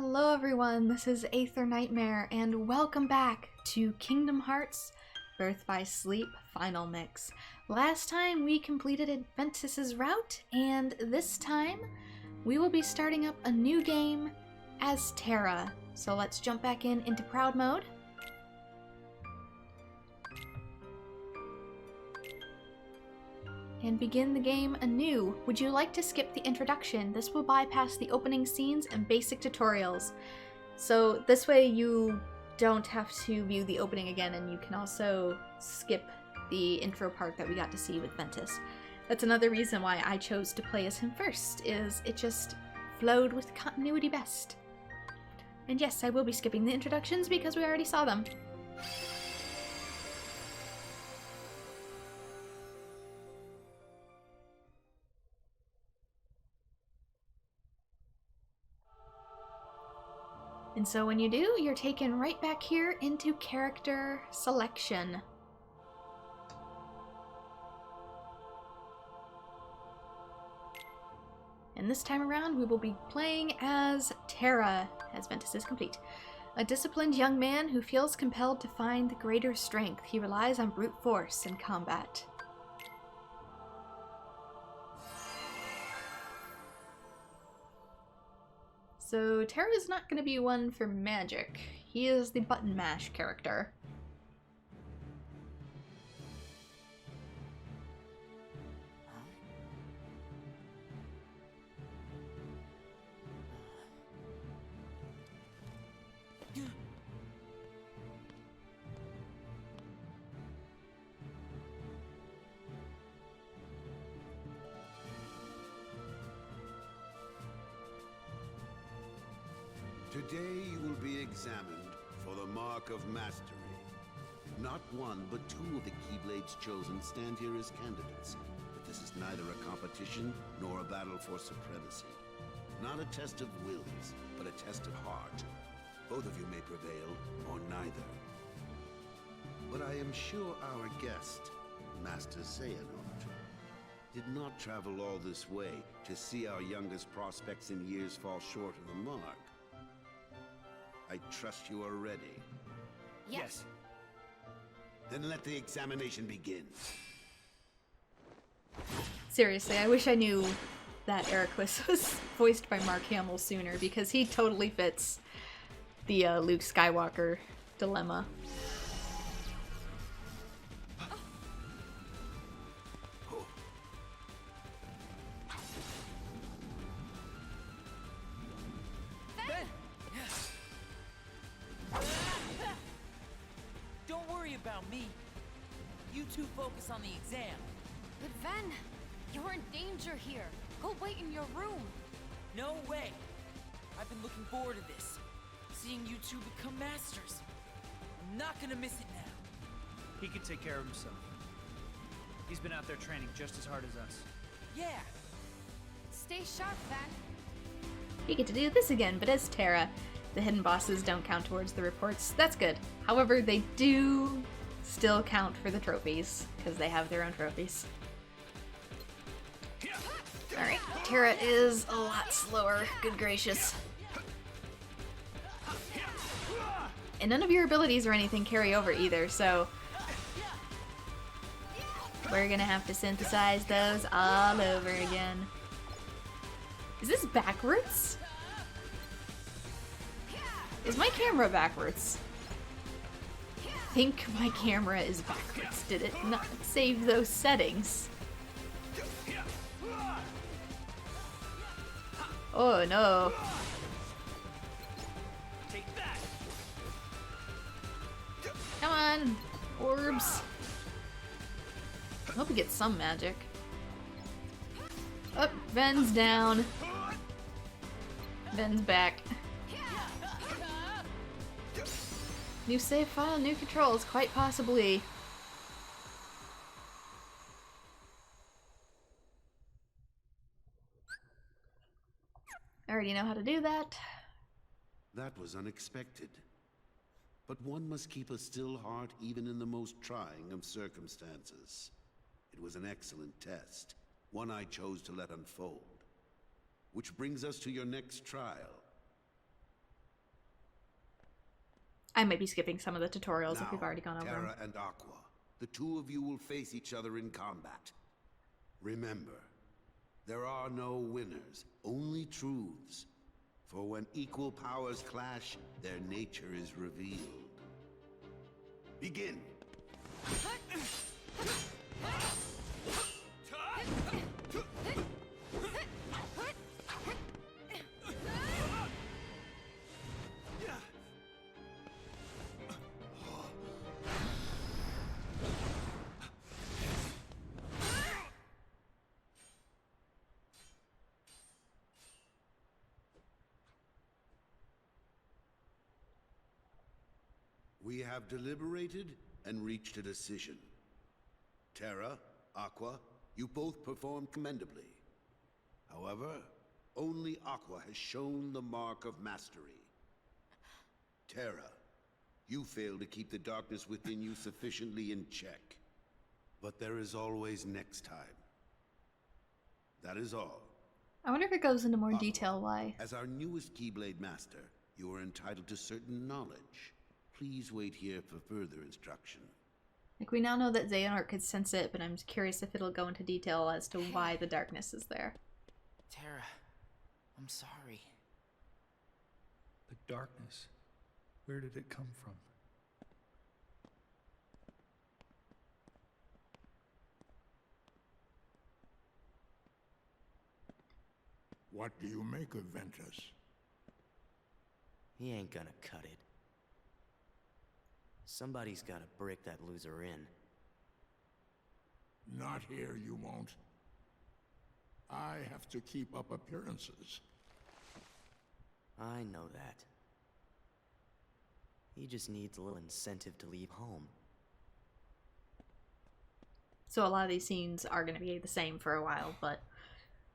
Hello everyone, this is AetherNightmare, and welcome back to Kingdom Hearts Birth by Sleep Final Mix. Last time we completed Adventus's route, and this time we will be starting up a new game as Terra. So let's jump back into Proud Mode. And begin the game anew. Would you like to skip the introduction? This will bypass the opening scenes and basic tutorials. So this way you don't have to view the opening again, and you can also skip the intro part that we got to see with Ventus. That's another reason why I chose to play as him first, is it just flowed with continuity best. And yes, I will be skipping the introductions because we already saw them. And so when you do, you're taken right back here into character selection. And this time around, we will be playing as Terra, as Ventus is complete. A disciplined young man who feels compelled to find the greater strength. He relies on brute force in combat. So Terra is not going to be one for magic. He is the button mash character. Today you will be examined for the Mark of Mastery. Not one, but two of the Keyblades chosen stand here as candidates. But this is neither a competition nor a battle for supremacy. Not a test of wills, but a test of heart. Both of you may prevail, or neither. But I am sure our guest, Master Xehanort, did not travel all this way to see our youngest prospects in years fall short of the mark. I trust you are ready. Yes. Then let the examination begin. Seriously, I wish I knew that Ericus was voiced by Mark Hamill sooner, because he totally fits the Luke Skywalker dilemma. About me. You two focus on the exam. But Ven, you're in danger here. Go wait in your room. No way. I've been looking forward to this. Seeing you two become masters. I'm not gonna miss it now. He can take care of himself. He's been out there training just as hard as us. Yeah. Stay sharp, Ven. You get to do this again, but as Terra. The hidden bosses don't count towards the reports. That's good. However, they do still count for the trophies, because they have their own trophies. Alright, Terra is a lot slower. Good gracious. And none of your abilities or anything carry over either, so we're gonna have to synthesize those all over again. Is this backwards? Is my camera backwards? I think my camera is backwards. Did it not save those settings? Oh no. Come on, orbs. I hope we get some magic. Oh, Ven's down. Ven's back. New save file, new controls, quite possibly. I already know how to do that. That was unexpected. But one must keep a still heart even in the most trying of circumstances. It was an excellent test, one I chose to let unfold. Which brings us to your next trial. I might be skipping some of the tutorials if we've Now, already gone over them. Terra and Aqua, the two of you will face each other in combat. Remember, there are no winners, only truths. For when equal powers clash, their nature is revealed. Begin! We have deliberated and reached a decision. Terra, Aqua, you both performed commendably. However, only Aqua has shown the mark of mastery. Terra, you failed to keep the darkness within you sufficiently in check. But there is always next time. That is all. I wonder if it goes into more Aqua, detail why. as our newest Keyblade Master, you are entitled to certain knowledge. Please wait here for further instruction. Like, we now know that Xehanort could sense it, but I'm curious if it'll go into detail as to why the darkness is there. Terra, I'm sorry. The darkness. Where did it come from? What do you make of Ventus? He ain't gonna cut it. Somebody's gotta break that loser in. Not here, you won't. I have to keep up appearances. I know that. He just needs a little incentive to leave home. So a lot of these scenes are going to be the same for a while, but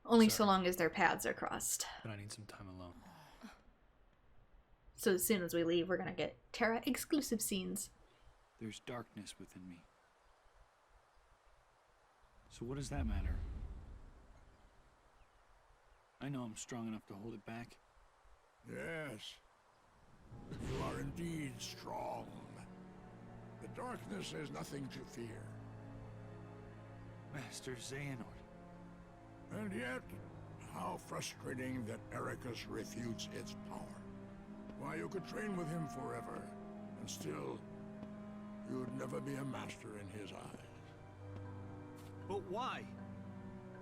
only so long as their paths are crossed. But I need some time alone. So as soon as we leave, we're going to get Terra exclusive scenes. There's darkness within me. So what does that matter? I know I'm strong enough to hold it back. Yes. You are indeed strong. The darkness has nothing to fear. Master Xehanort. And yet, how frustrating that Ericus refutes its power. Why, you could train with him forever, and still, you'd never be a master in his eyes. But why?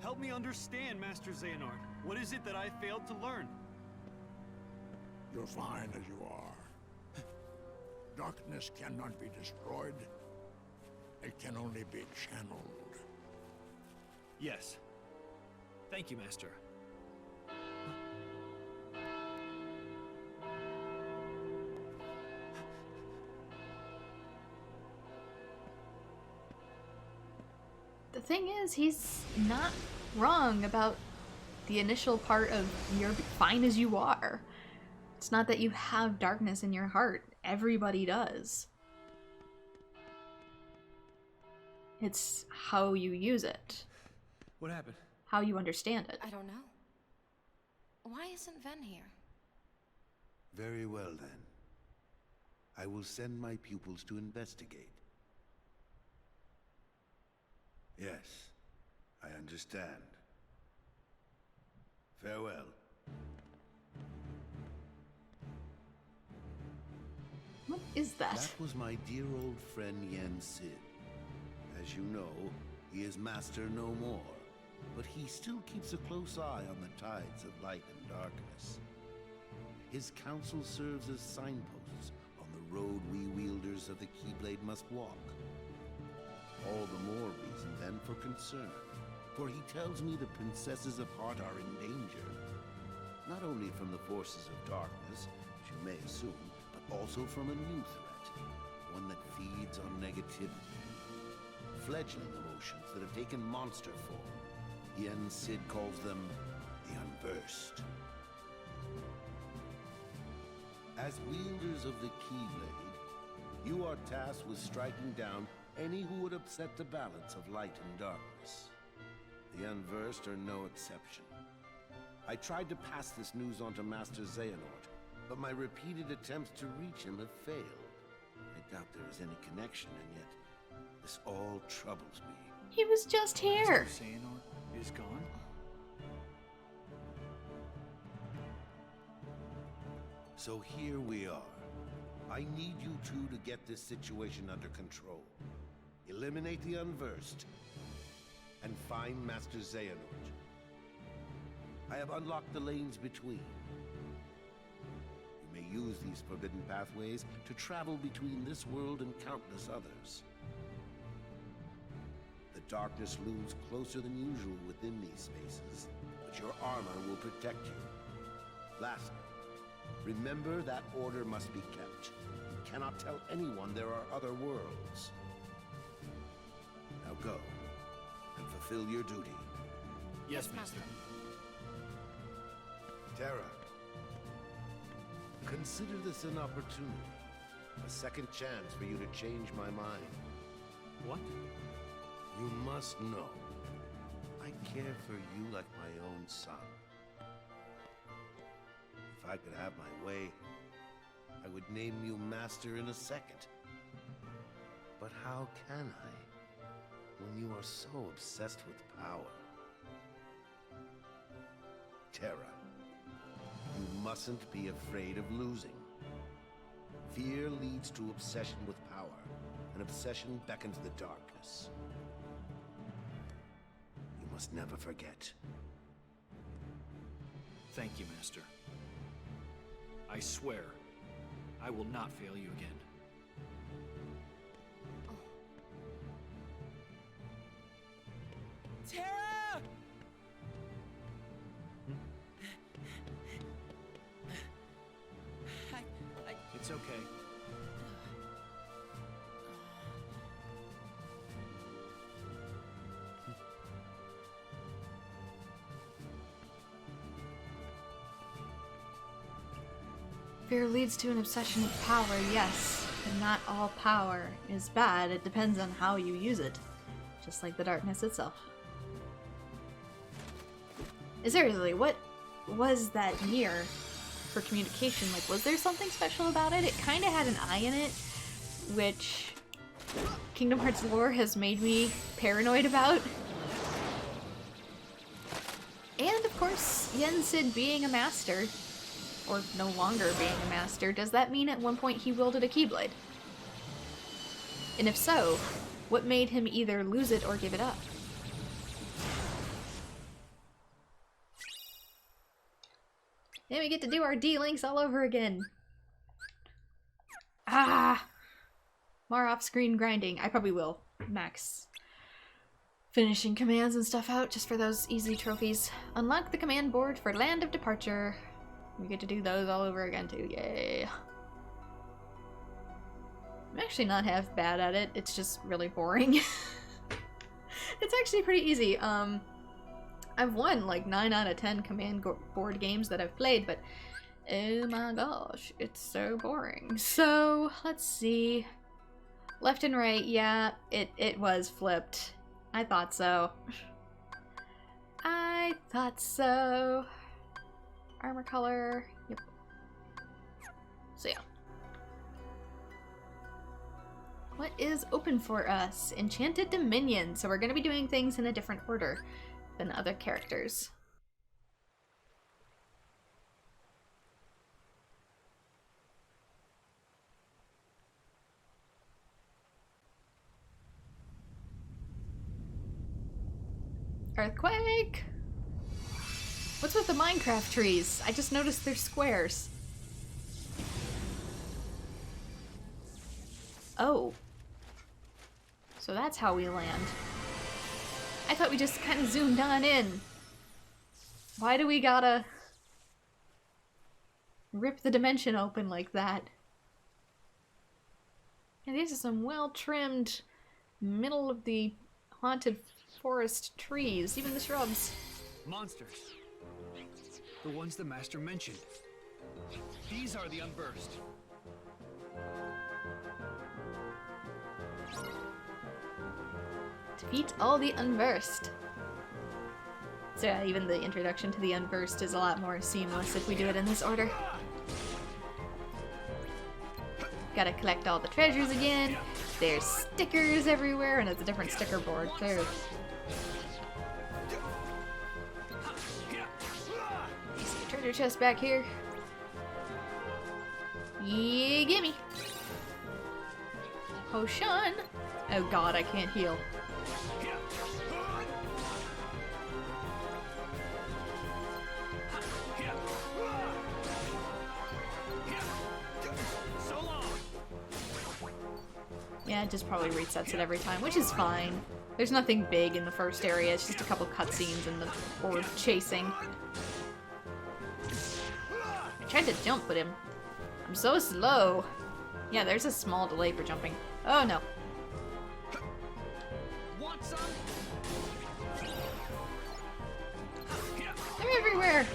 Help me understand, Master Xehanort. What is it that I failed to learn? You're fine as you are. Darkness cannot be destroyed. It can only be channeled. Yes. Thank you, Master. The thing is, he's not wrong about the initial part of you're fine as you are. It's not that you have darkness in your heart. Everybody does. It's how you use it. What happened? How you understand it. I don't know. Why isn't Ven here? Very well, then. I will send my pupils to investigate. Yes, I understand. Farewell. What is that? That was my dear old friend Yen Sid. As you know, he is master no more, but he still keeps a close eye on the tides of light and darkness. His counsel serves as signposts on the road we wielders of the Keyblade must walk. All the more reason then for concern, for he tells me the princesses of heart are in danger. Not only from the forces of darkness, which you may assume, but also from a new threat, one that feeds on negativity. Fledgling emotions that have taken monster form. Yen Sid calls them the Unversed. As wielders of the Keyblade, you are tasked with striking down any who would upset the balance of light and darkness. The Unversed are no exception. I tried to pass this news on to Master Xehanort, but my repeated attempts to reach him have failed. Doubt there is any connection, and yet this all troubles me. He was just here. Master Xehanort is gone? So here we are. I need you two to get this situation under control. Eliminate the Unversed, and find Master Xehanort. I have unlocked the lanes between. You may use these forbidden pathways to travel between this world and countless others. The darkness looms closer than usual within these spaces, but your armor will protect you. Lastly, remember that order must be kept. You cannot tell anyone there are other worlds. Now go, and fulfill your duty. Yes, Master. Terra, consider this an opportunity. A second chance for you to change my mind. What? You must know, I care for you like my own son. If I could have my way, I would name you Master in a second. But how can I, when you are so obsessed with power? Terra, you mustn't be afraid of losing. Fear leads to obsession with power, and obsession beckons the darkness. You must never forget. Thank you, Master. I swear, I will not fail you again. Terra! It's okay. Fear leads to an obsession with power, yes. But not all power is bad. It depends on how you use it. Just like the darkness itself. Seriously, what was that mirror for communication? Like, was there something special about it? It kind of had an eye in it, which Kingdom Hearts lore has made me paranoid about. And, of course, Yensid being a master, or no longer being a master, does that mean at one point he wielded a Keyblade? And if so, what made him either lose it or give it up? Then we get to do our D-links all over again. Ah! More off-screen grinding. I probably will max finishing commands and stuff out just for those easy trophies. Unlock the command board for Land of Departure. We get to do those all over again too. Yay. I'm actually not half bad at it. It's just really boring. It's actually pretty easy. I've won like 9 out of 10 command board games that I've played, but oh my gosh, it's so boring. So, let's see. Left and right, yeah, it was flipped. I thought so. I thought so. Armor color, yep. So yeah. What is open for us? Enchanted Dominion. So we're gonna be doing things in a different order than other characters. Earthquake! What's with the Minecraft trees? I just noticed they're squares. Oh. So that's how we land. I thought we just kind of zoomed on in. Why do we gotta rip the dimension open like that? And these are some well-trimmed, middle of the haunted forest trees, even the shrubs. Monsters. The ones the Master mentioned. These are the Unversed. Defeat all the Unversed. So yeah, even the introduction to the Unversed is a lot more seamless if we do it in this order. Gotta collect all the treasures again. There's stickers everywhere, and it's a different sticker board too. Treasure chest back here. Yeah, gimme. Potion. Oh god, I can't heal. Yeah, it just probably resets it every time, which is fine. There's nothing big in the first area, it's just a couple cutscenes and the horde chasing. I tried to jump, but I'm so slow. Yeah, there's a small delay for jumping. Oh no. Want some? They're everywhere!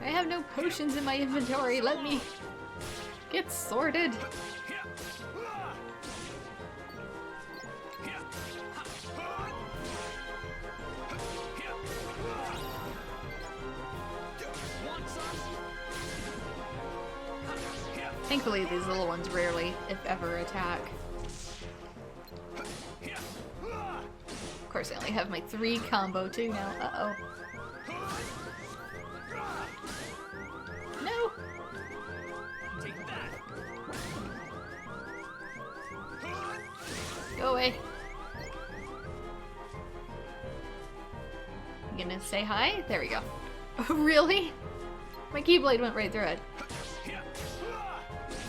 I have no potions in my inventory, let me get sorted. Thankfully, these little ones rarely, if ever, attack. Of course, I only have my 3 combo too now. Uh-oh. No! Go away. You gonna say hi? There we go. Really? My keyblade went right through it.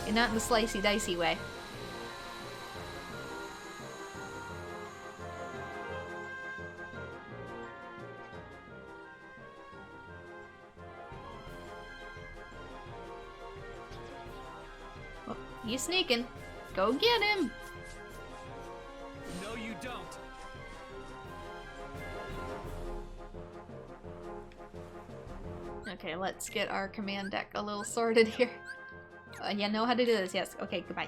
And not in the slicey dicey way. Well, you sneaking. Go get him! No, you don't. Okay, let's get our command deck a little sorted here. Yeah, know how to do this, yes. Okay, goodbye.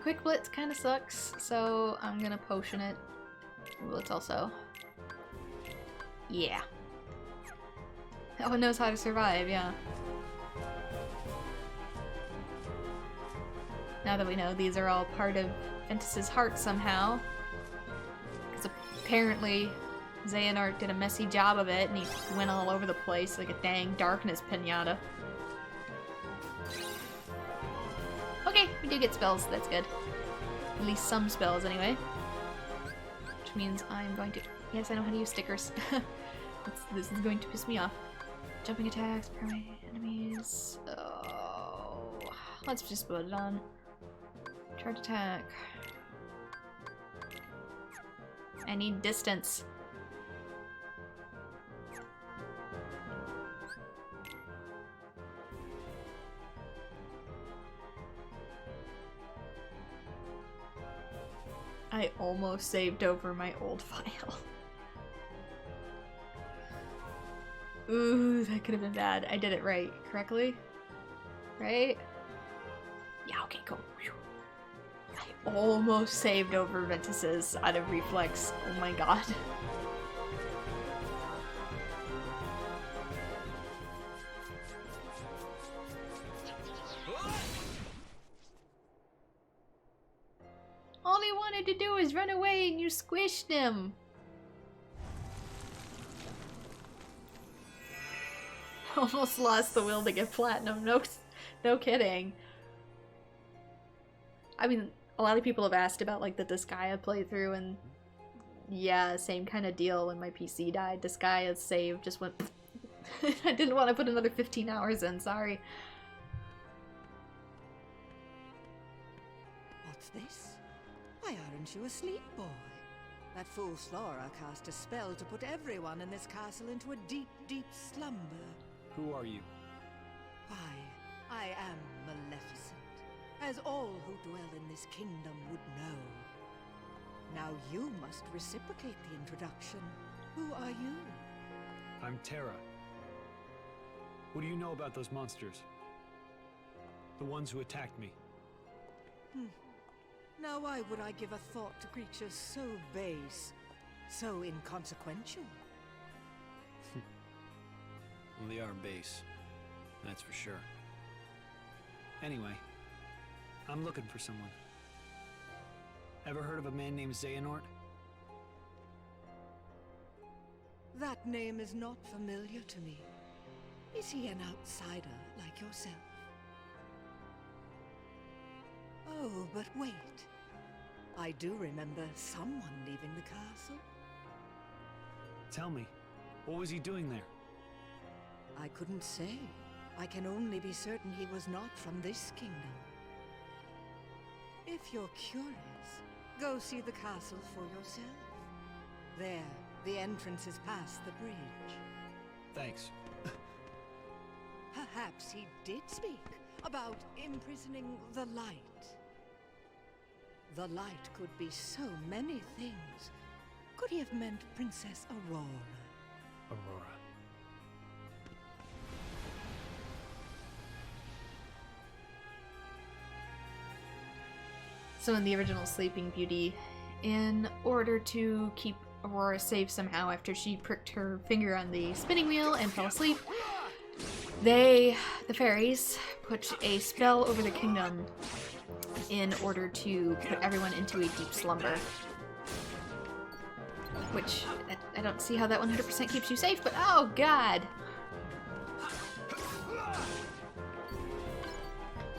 Quick Blitz kind of sucks, so I'm gonna potion it. Blitz also. Yeah. That one knows how to survive, yeah. Now that we know these are all part of Ventus's heart somehow. Because apparently Xehanort did a messy job of it and he went all over the place like a dang darkness pinata. Okay, we do get spells, that's good. At least some spells anyway. Which means I'm going to... Yes, I know how to use stickers. This is going to piss me off. Jumping attacks, permanent enemies... Oh... Let's just put it on. Charge attack. I need distance. I almost saved over my old file. Ooh, that could have been bad. I did it right, correctly? Right? Yeah, okay, cool. Whew. I almost saved over Ventus's out of reflex. Oh my god. All he wanted to do is run away and you squished him. Almost lost the will to get platinum. No kidding. I mean, a lot of people have asked about like the Disgaea playthrough, and yeah, same kind of deal. When my PC died, Disgaea's save just went. I didn't want to put another 15 hours in. Sorry. What's this? Why aren't you asleep, boy? That fool Slora cast a spell to put everyone in this castle into a deep, deep slumber. Who are you? Why, I am Maleficent, as all who dwell in this kingdom would know. Now you must reciprocate the introduction. Who are you? I'm Terra. What do you know about those monsters? The ones who attacked me. Now why would I give a thought to creatures so base, so inconsequential? Well, they are base. That's for sure. Anyway, I'm looking for someone. Ever heard of a man named Xehanort? That name is not familiar to me. Is he an outsider like yourself? Oh, but wait. I do remember someone leaving the castle. Tell me, what was he doing there? I couldn't say. I can only be certain he was not from this kingdom. If you're curious, go see the castle for yourself. There, the entrance is past the bridge. Thanks. Perhaps he did speak about imprisoning the light. The light could be so many things. Could he have meant Princess Aurora? Aurora. So in the original Sleeping Beauty, in order to keep Aurora safe somehow after she pricked her finger on the spinning wheel and fell asleep, the fairies, put a spell over the kingdom in order to put everyone into a deep slumber. Which, I don't see how that 100% keeps you safe, but oh god!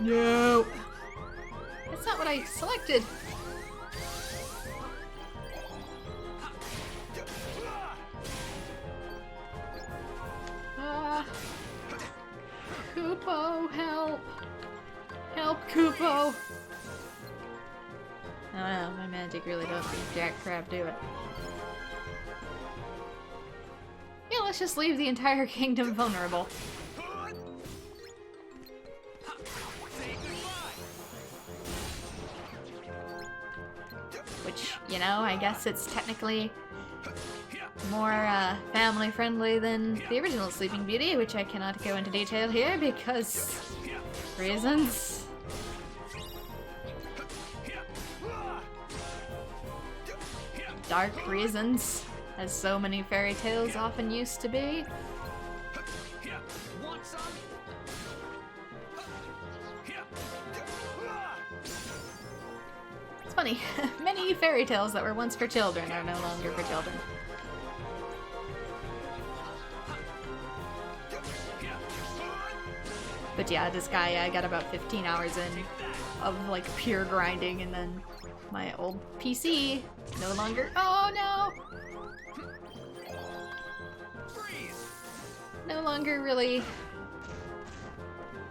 No! That's not what I selected! Kupo, help! Help, Kupo! Oh no, my magic really don't do jack crap, do it. Yeah, let's just leave the entire kingdom vulnerable. Which, you know, I guess it's technically more family friendly than the original Sleeping Beauty, which I cannot go into detail here because reasons. Dark reasons, as so many fairy tales often used to be. It's funny, many fairy tales that were once for children are no longer for children. But yeah, this guy, I got about 15 hours in of like pure grinding, and then my old PC no longer— oh no! No longer really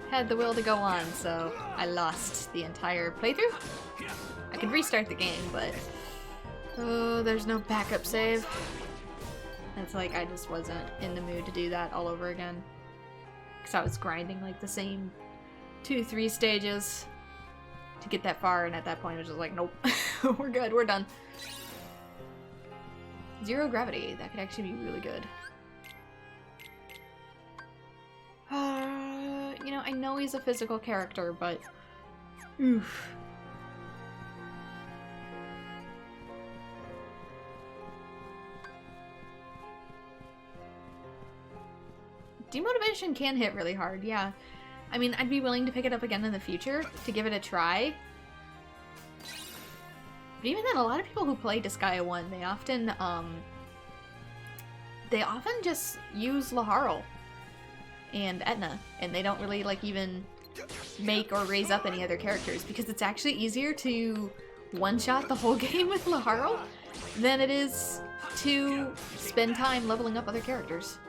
had the will to go on, so I lost the entire playthrough. I could restart the game, but oh, there's no backup save. It's like I just wasn't in the mood to do that all over again. Because I was grinding like the same 2-3 stages to get that far, and at that point it was just like, nope, we're good, we're done. Zero gravity, that could actually be really good. You know, I know he's a physical character, but oof. Demotivation can hit really hard, yeah. I mean, I'd be willing to pick it up again in the future to give it a try. But even then, a lot of people who play Disgaea 1, they often just use Laharl and Etna, and they don't really like even make or raise up any other characters, because it's actually easier to one-shot the whole game with Laharl than it is to spend time leveling up other characters.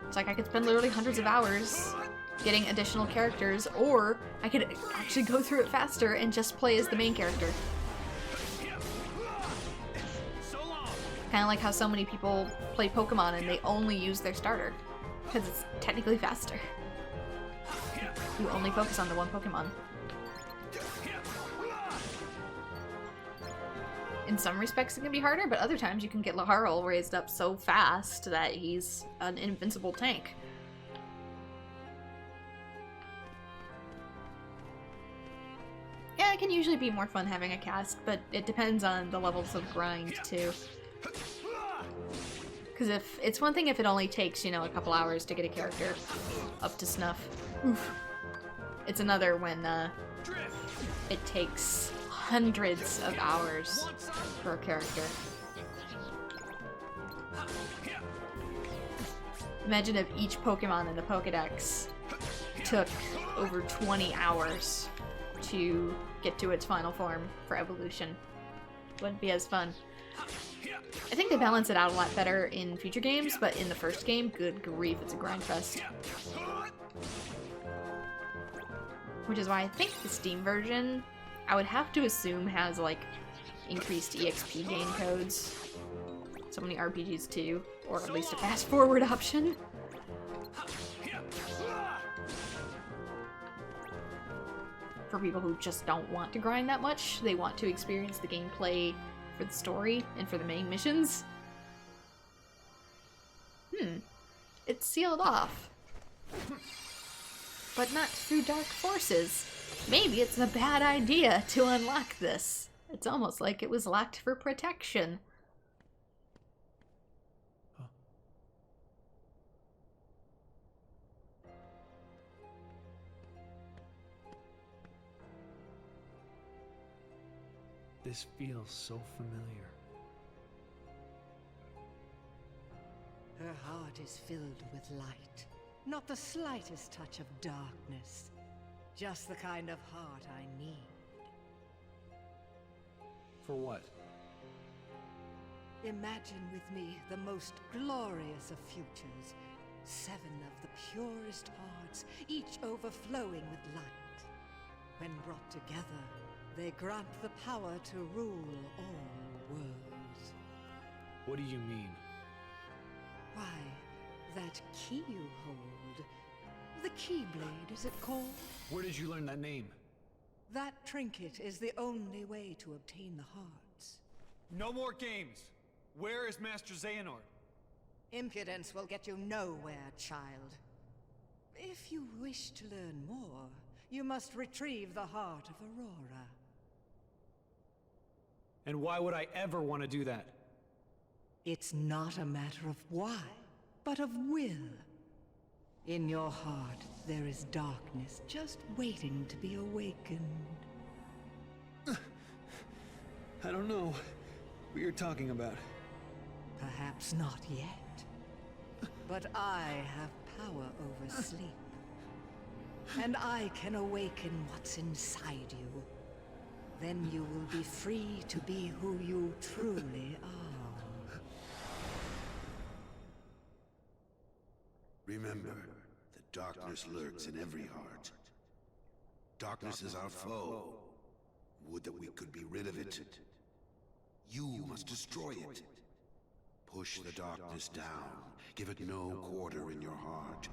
It's like I could spend literally hundreds of hours getting additional characters, or I could actually go through it faster and just play as the main character. Kind of like how so many people play Pokemon and they only use their starter, because it's technically faster. You only focus on the one Pokemon. In some respects it can be harder, but other times you can get Laharl raised up so fast that he's an invincible tank. Yeah, it can usually be more fun having a cast, but it depends on the levels of grind too. Because if it's one thing if it only takes, you know, a couple hours to get a character up to snuff. Oof. It's another when it takes hundreds of hours for a character. Imagine if each Pokemon in the Pokedex took over 20 hours to get to its final form for evolution. Wouldn't be as fun. I think they balance it out a lot better in future games, but in the first game, good grief, it's a grind fest. Which is why I think the Steam version, I would have to assume, has like increased EXP gain codes. So many RPGs too, or at least a fast forward option. For people who just don't want to grind that much, they want to experience the gameplay for the story and for the main missions. It's sealed off. But not through dark forces. Maybe it's a bad idea to unlock this. It's almost like it was locked for protection. This feels so familiar. Her heart is filled with light. Not the slightest touch of darkness. Just the kind of heart I need. For what? Imagine with me the most glorious of futures. 7 of the purest hearts, each overflowing with light. When brought together, they grant the power to rule all worlds. What do you mean? Why, that key you hold. The Keyblade, is it called? Where did you learn that name? That trinket is the only way to obtain the hearts. No more games! Where is Master Xehanort? Impudence will get you nowhere, child. If you wish to learn more, you must retrieve the heart of Aurora. And why would I ever want to do that? It's not a matter of why, but of will. In your heart, there is darkness just waiting to be awakened. I don't know what you're talking about. Perhaps not yet. But I have power over sleep. And I can awaken what's inside you. Then you will be free to be who you truly are. Remember, the darkness lurks in every heart. Darkness is our foe. Would that we could be rid of it. You must destroy it. Push the darkness down. Give it no quarter in your heart.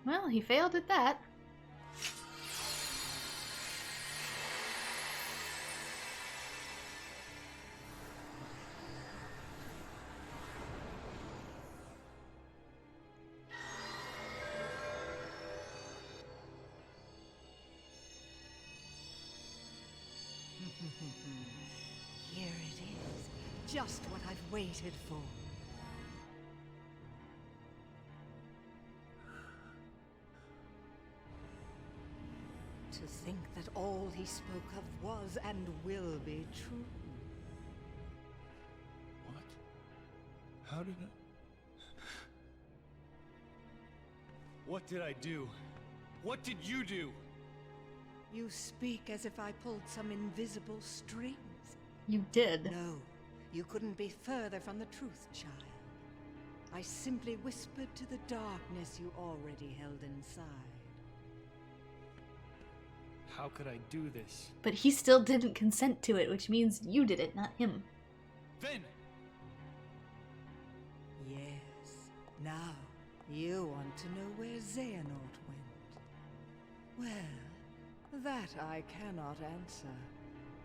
Well, he failed at that. Here it is. Just what I've waited for. To think that all he spoke of was and will be true. What? How did it? What did I do? What did you do? You speak as if I pulled some invisible strings. You did. No, you couldn't be further from the truth, child. I simply whispered to the darkness you already held inside. How could I do this? But he still didn't consent to it, which means you did it, not him. Then! Yes. Now, you want to know where Xehanort went. Well, that I cannot answer.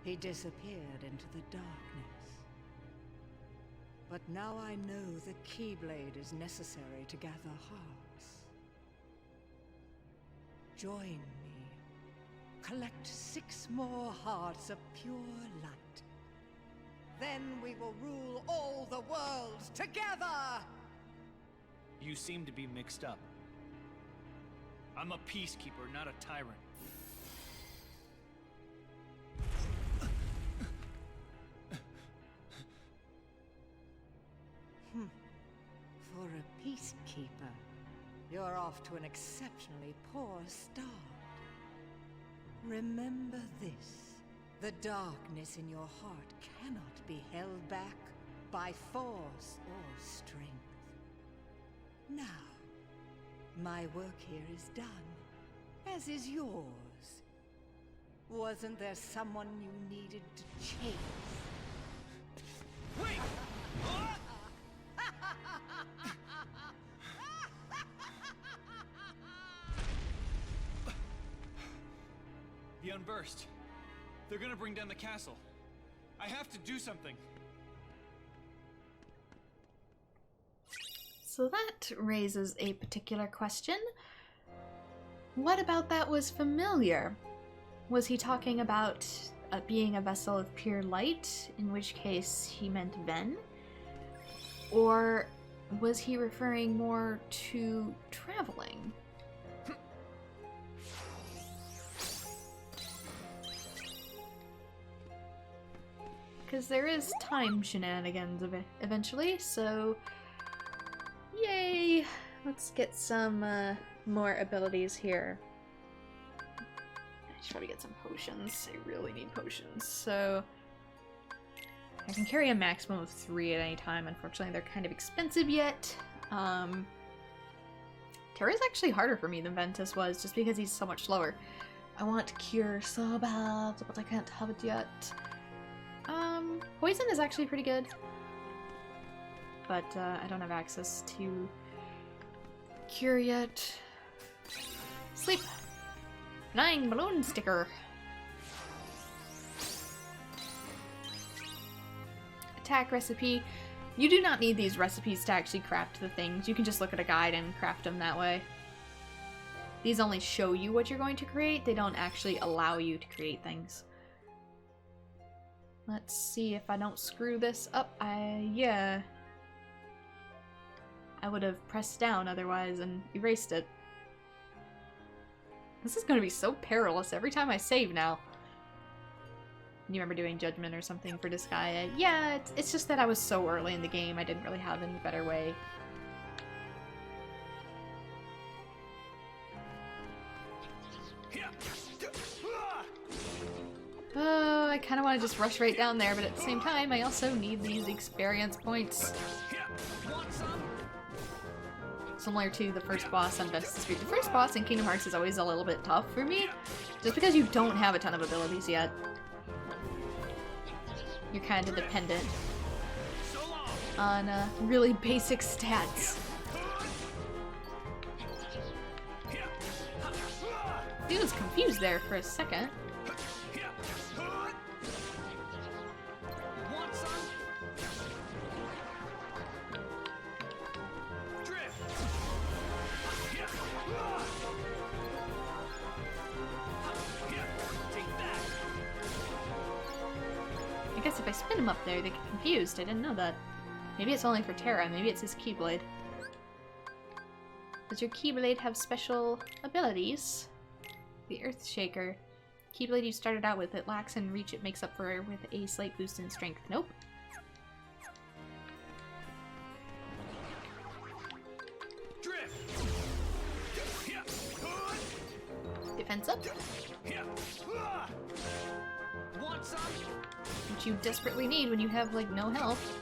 He disappeared into the darkness. But now I know the Keyblade is necessary to gather hearts. join me. Collect 6 more hearts of pure light. Then we will rule all the worlds together! You seem to be mixed up. I'm a peacekeeper, not a tyrant. For a peacekeeper, you're off to an exceptionally poor start. Remember this. The darkness in your heart cannot be held back by force or strength. Now, my work here is done, as is yours. Wasn't there someone you needed to chase? Wait! The Unburst. They're gonna bring down the castle. I have to do something. So that raises a particular question. What about that was familiar? Was he talking about being a vessel of pure light, in which case he meant Ven? Or was he referring more to traveling? Because there is time shenanigans eventually, so yay! Let's get some more abilities here. I should probably get some potions. I really need potions. So I can carry a maximum of 3 at any time. Unfortunately, they're kind of expensive yet. Terra's actually harder for me than Ventus was, just because he's so much slower. I want Cure so bad, but I can't have it yet. Poison is actually pretty good. But I don't have access to Cure yet. Sleep! Flying balloon sticker! Attack recipe. You do not need these recipes to actually craft the things. You can just look at a guide and craft them that way. These only show you what you're going to create. They don't actually allow you to create things. Let's see if I don't screw this up. Yeah. I would have pressed down otherwise and erased it. This is going to be so perilous every time I save now. You remember doing Judgment or something for Disgaea? Yeah, it's just that I was so early in the game, I didn't really have any better way. Oh, I kind of want to just rush right down there, but at the same time, I also need these experience points. Similar to the first boss on Vestas Street. The first boss in Kingdom Hearts is always a little bit tough for me, just because you don't have a ton of abilities yet. You're kind of dependent on really basic stats. Dude was confused there for a second. I guess if I spin him up there, they get confused. I didn't know that. Maybe it's only for Terra. Maybe it's his Keyblade. Does your Keyblade have special abilities? The Earthshaker. Keyblade you started out with, it lacks in reach, it makes up for with a slight boost in strength. Nope. Defense up. Which you desperately need when you have, like, no health.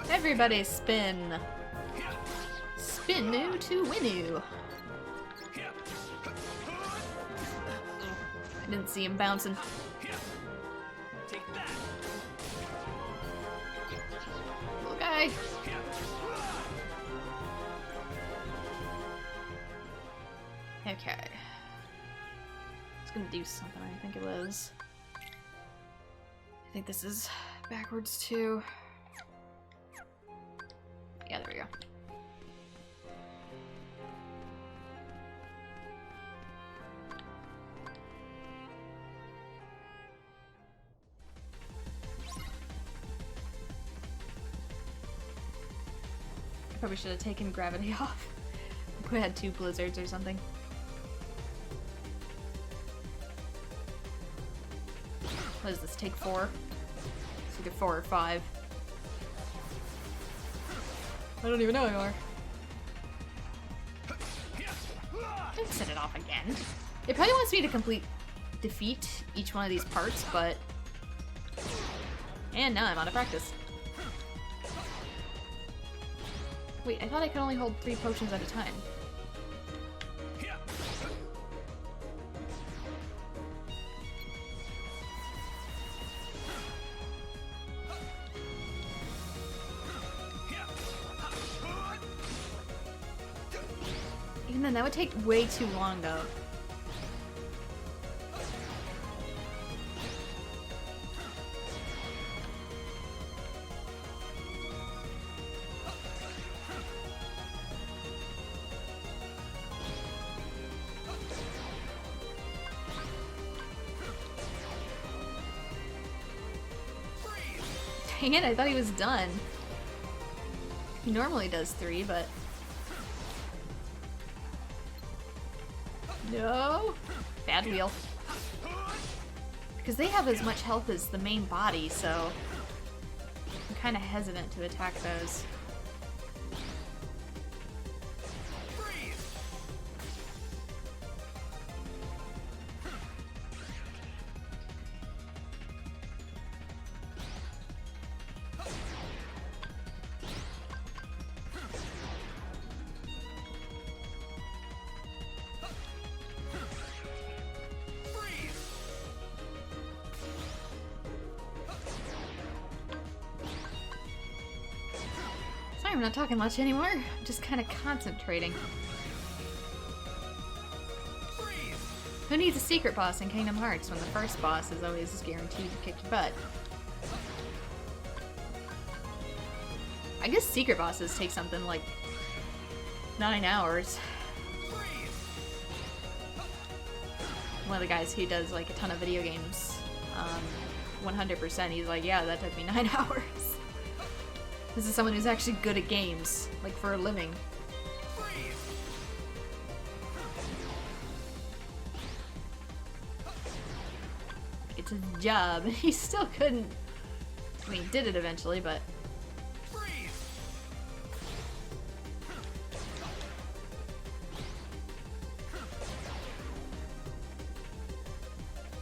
Everybody spin! Spin-oo to win-oo! I didn't see him bouncing. Little guy! Okay. gonna do something, I think it was. I think this is backwards too. Yeah, there we go. I probably should have taken gravity off. We had 2 blizzards or something. What does this take? 4? It's either 4 or 5. I don't even know anymore. Don't set it off again. It probably wants me to defeat each one of these parts, but... And now I'm out of practice. Wait, I thought I could only hold 3 potions at a time. Even then, that would take way too long, though. Dang it, I thought he was done. He normally does 3, but... No! Bad wheel. Because they have as much health as the main body, so... I'm kind of hesitant to attack those. Sorry, I'm not talking much anymore. I'm just kind of concentrating. Who needs a secret boss in Kingdom Hearts when the first boss is always guaranteed to kick your butt? I guess secret bosses take something like 9 hours. One of the guys who does like a ton of video games, 100%, he's like, yeah, that took me 9 hours. This is someone who's actually good at games, like for a living. It's his job, and he still couldn't. I mean, he did it eventually, but.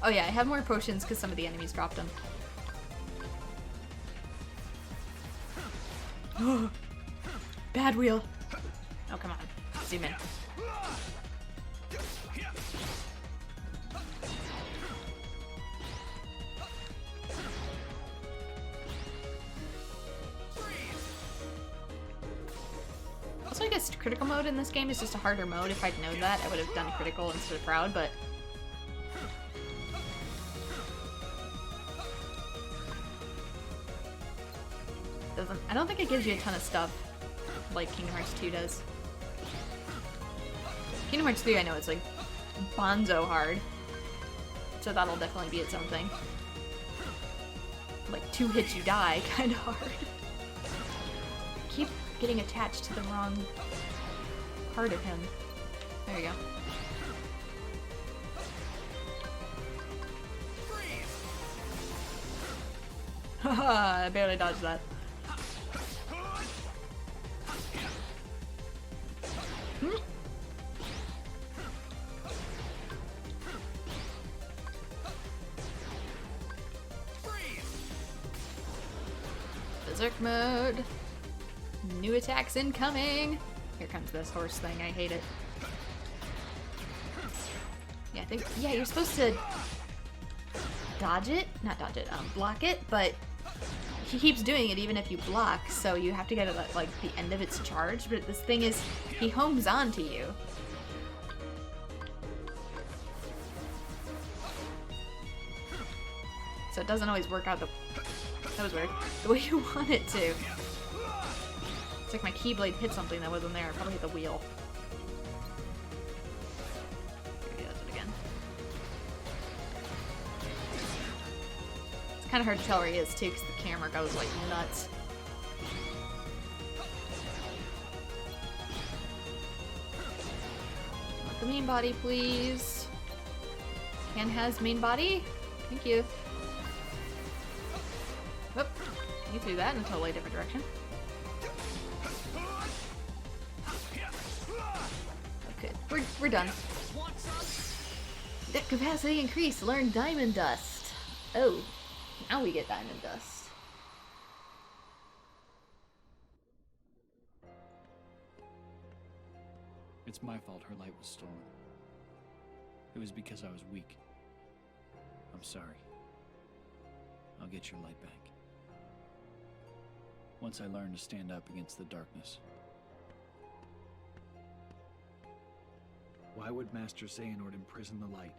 Oh yeah, I have more potions because some of the enemies dropped them. Bad wheel. Oh, come on. Zoom in. Also, I guess critical mode in this game is just a harder mode. If I'd known that, I would have done critical instead of proud, but... I don't think it gives you a ton of stuff like Kingdom Hearts 2 does. Kingdom Hearts 3, I know it's like bonzo hard, so that'll definitely be its own thing. Like 2 hits you die, kind of hard. Keep getting attached to the wrong part of him. There you go. Haha, I barely dodged that. Berserk mode. New attacks incoming. Here comes this horse thing. I hate it. Yeah, I think. Yeah, you're supposed to dodge it, not dodge it, block it, but he keeps doing it even if you block. So you have to get it at like the end of its charge. But this thing is, he homes onto you. so it doesn't always work out that was weird. The way you want it to. It's like my keyblade hit something that wasn't there. It probably hit the wheel. Maybe that's it again. It's kind of hard to tell where he is too, because the camera goes like nuts. Not the main body, please. Ken has main body. Thank you. Whoop. You threw that in a totally different direction. Okay, we're done. Deck capacity increased. Learn Diamond Dust. Oh, now we get Diamond Dust. It's my fault her light was stolen. It was because I was weak. I'm sorry. I'll get your light back. Once I learn to stand up against the darkness. Why would Master Xehanort imprison the light?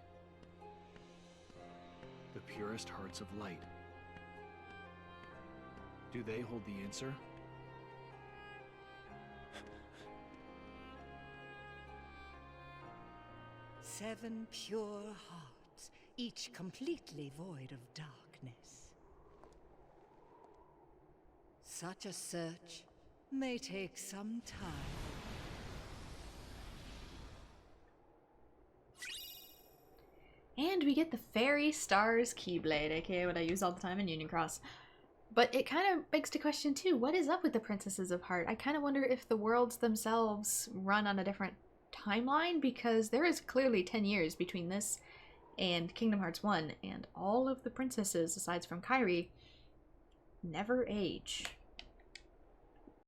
The purest hearts of light. Do they hold the answer? Seven pure hearts, each completely void of darkness. Such a search may take some time. And we get the Fairy Stars Keyblade, aka what I use all the time in Union Cross. But it kind of begs to question too, what is up with the Princesses of Heart? I kind of wonder if the worlds themselves run on a different timeline, because there is clearly 10 years between this and Kingdom Hearts 1, and all of the princesses, aside from Kairi, never age.